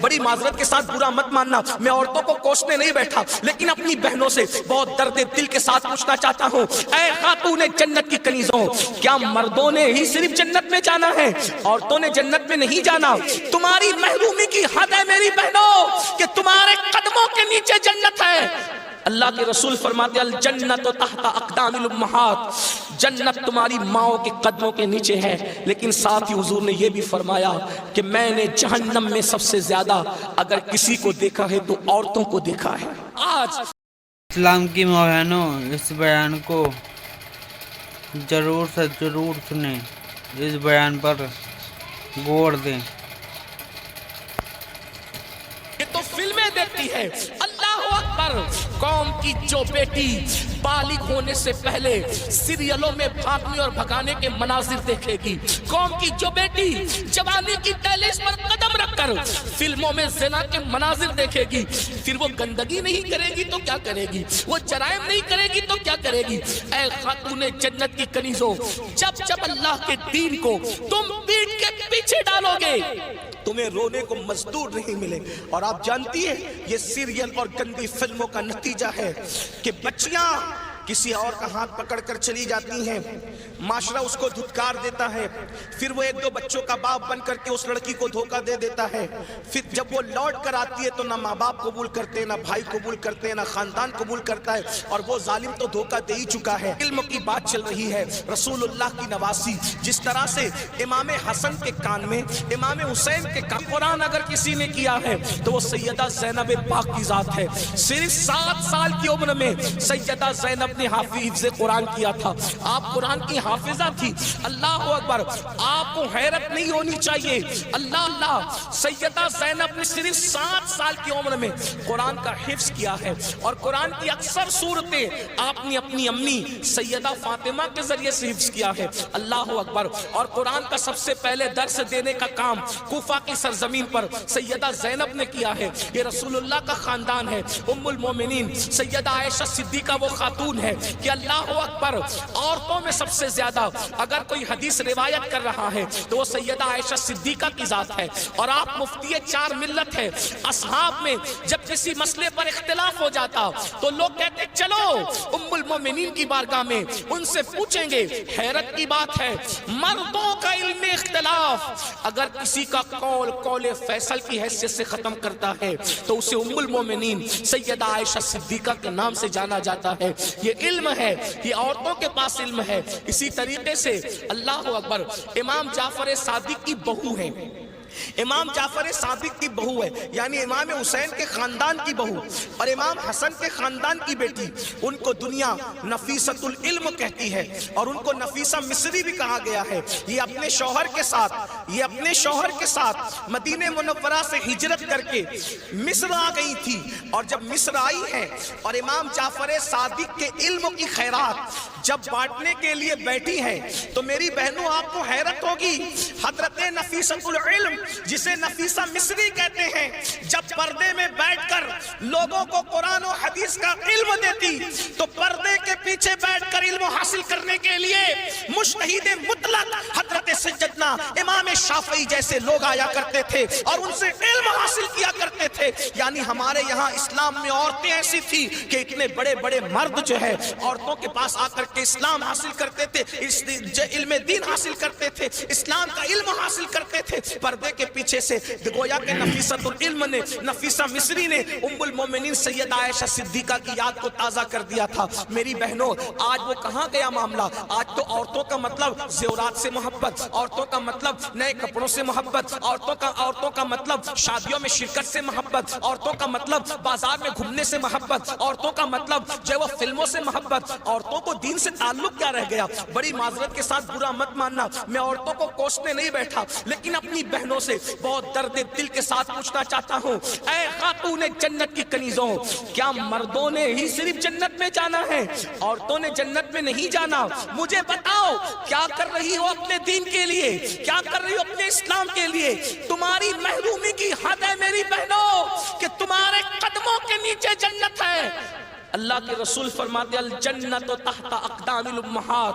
بڑی معذرت کے ساتھ برا مت ماننا، میں عورتوں کو کوسنے نہیں بیٹھا، لیکن اپنی بہنوں سے بہت درد دل کے ساتھ پوچھنا چاہتا ہوں، اے خاتون جنت کی کنیزوں، کیا مردوں نے ہی صرف جنت میں جانا ہے؟ عورتوں نے جنت میں نہیں جانا؟ تمہاری محرومی کی حد ہے میری بہنوں کہ تمہارے قدموں کے نیچے جنت ہے۔ اللہ کے رسول فرماتے الجنت تحت اقدام الامہات، جنت تمہاری ماؤں کے قدموں کے نیچے ہے، لیکن ساتھ ہی حضور نے یہ بھی فرمایا کہ میں نے جہنم میں سب سے زیادہ اگر کسی کو دیکھا ہے تو عورتوں کو دیکھا ہے۔ آج اسلام کی بہنوں اس بیان کو ضرور سے ضرور سنیں، اس بیان پر غور دیں۔ یہ تو فلمیں دیکھتی ہے، اللہ اکبر، قوم کی جو بیٹی بالغ ہونے سے پہلے سیریلوں میں بھاگنے اور بھگانے کے مناظر دیکھے گی، قوم کی جو بیٹی جوانی کی دہلیز پر قدم رکھ کر فلموں میں زنا کے مناظر دیکھے گی، پھر وہ گندگی نہیں کرے گی تو کیا کرے گی؟ وہ جرائم نہیں کرے گی تو کیا کرے گی؟ اے خاتون جنت کی کنیزوں، جب جب اللہ کے دین کو تم پیٹ کے پیچھے ڈالو گے تمہیں رونے کو مزدور نہیں ملے۔ اور آپ جانتی ہیں یہ سیریل اور گندی فلموں کا نتیجہ ہے کہ بچیاں کسی اور کا ہاتھ پکڑ کر چلی جاتی ہیں، معاشرہ اس کو دھتکار دیتا ہے، پھر وہ ایک دو بچوں کا باپ بن کر کے اس لڑکی کو دھوکہ دے دیتا ہے، پھر جب وہ لوٹ کر آتی ہے تو نہ ماں باپ قبول کرتے، نہ بھائی قبول کرتے، نہ خاندان قبول کرتا ہے، اور وہ ظالم تو دھوکہ دے ہی چکا ہے۔ علم کی بات چل رہی ہے، رسول اللہ کی نواسی، جس طرح سے امام حسن کے کان میں، امام حسین کے کان قرآن اگر کسی نے کیا ہے تو وہ سیدہ زینب پاک کی ذات ہے۔ صرف 7 سال کی عمر میں سیدہ زینب نے حافظ قرآن کیا تھا، آپ قرآن کی حافظہ تھی۔ اللہ اکبر، آپ کو حیرت نہیں ہونی چاہیے، اللہ، سیدہ زینب نے صرف 7 سال کی عمر میں قرآن کا حفظ کیا ہے، اور قرآن کی اکثر صورتیں آپ نے اپنی امی سیدہ فاطمہ کے ذریعے سے حفظ کیا ہے۔ اللہ اکبر، اور قرآن کا سب سے پہلے درس دینے کا کام کوفہ کی سرزمین پر سیدہ زینب نے کیا ہے۔ یہ رسول اللہ کا خاندان ہے، ام المومنین سیدہ عائشہ صدیقہ وہ خاتون ہے کہ اللہ اکبر، عورتوں میں سب سے زیادہ اگر کوئی حدیث روایت کر رہا ہے تو وہ سیدہ عائشہ صدیقہ کی ذات ہے، اور آپ مفتی 4 ملت ہے۔ اصحاب میں جب کسی مسئلے پر اختلاف ہو جاتا تو لوگ کہتے چلو ام المومنین کی بارگاہ میں ان سے پوچھیں گے۔ حیرت کی بات ہے، مردوں کا علم اختلاف اگر کسی کا قول فیصل کی حیثیت سے ختم کرتا ہے تو اسے ام المومنین سیدہ عائشہ صدیقہ کے نام سے جانا جاتا ہے۔ یہ علم ہے، یہ عورتوں کے پاس علم ہے۔ اسی طریقے سے اللہ اکبر، امام جعفر صادق کی بہو ہے، امام جعفر صادق کی بہو ہے، یعنی امام حسین کے خاندان کی بہو اور امام حسن کے خاندان کی بیٹی، ان کو دنیا نفیست العلم کہتی ہے، اور ان کو نفیسہ مصری بھی کہا گیا ہے۔ یہ اپنے شوہر کے ساتھ مدینہ منورہ سے ہجرت کر کے مصر آ گئی تھی، اور جب مصر آئی ہے اور امام جعفر صادق کے علم کی خیرات جب بانٹنے کے لیے بیٹھی ہیں تو میری بہنوں آپ کو حیرت ہوگی، حضرت نفیست العلم جسے نفیسہ مصری کہتے ہیں، جب پردے میں بیٹھ کر لوگوں کو قرآن و حدیث کا علم دیتی تو پردے کے پیچھے بیٹھ کر علم حاصل کرنے کے لیے مجتہد مطلق حضرت سیدنا امام شافعی جیسے لوگ آیا کرتے تھے اور ان سے علم حاصل کیا کرتے تھے۔ یعنی ہمارے یہاں اسلام میں عورتیں ایسی تھی کہ اتنے بڑے بڑے مرد جو ہے عورتوں کے پاس آ کر کے اسلام حاصل کرتے تھے، علم دین حاصل کرتے تھے، اسلام کا علم حاصل کرتے تھے۔ پردے کے پیچھے سے گویا کہ نفیست العلم نے، نفیسہ مصری نے ام المومنین سیدہ عائشہ صدیقہ کی یاد کو تازہ کر دیا تھا۔ میری بہنوں، آج وہ کہاں گیا معاملہ؟ آج تو عورتوں کا مطلب زیورات سے محبت، عورتوں کا مطلب نئے کپڑوں سے محبت، عورتوں کا مطلب شادیوں میں شرکت سے محبت، عورتوں کا مطلب بازار میں گھومنے سے محبت، عورتوں کا مطلب جو وہ فلموں سے محبت۔ عورتوں کو دین سے تعلق کیا رہ گیا؟ بڑی معذرت کے ساتھ برا مت ماننا، میں عورتوں کو کوسنے نہیں بیٹھا، لیکن اپنی بہنوں سے بہت درد دل کے ساتھ پوچھنا چاہتا ہوں، اے خاتون جنت کی کنیزوں، کیا مردوں نے ہی صرف جنت میں جانا ہے؟ عورتوں نے جنت میں نہیں جانا؟ مجھے بتاؤ کیا کر رہی ہو اپنے دین کے لیے، کیا کر رہی ہو اپنے اسلام کے لیے؟ تمہاری محرومی کی حد ہے میری بہنوں کہ تمہارے قدموں کے نیچے جنت ہے۔ اللہ کے رسول فرماتے الجنت تحت اقدام الامہات،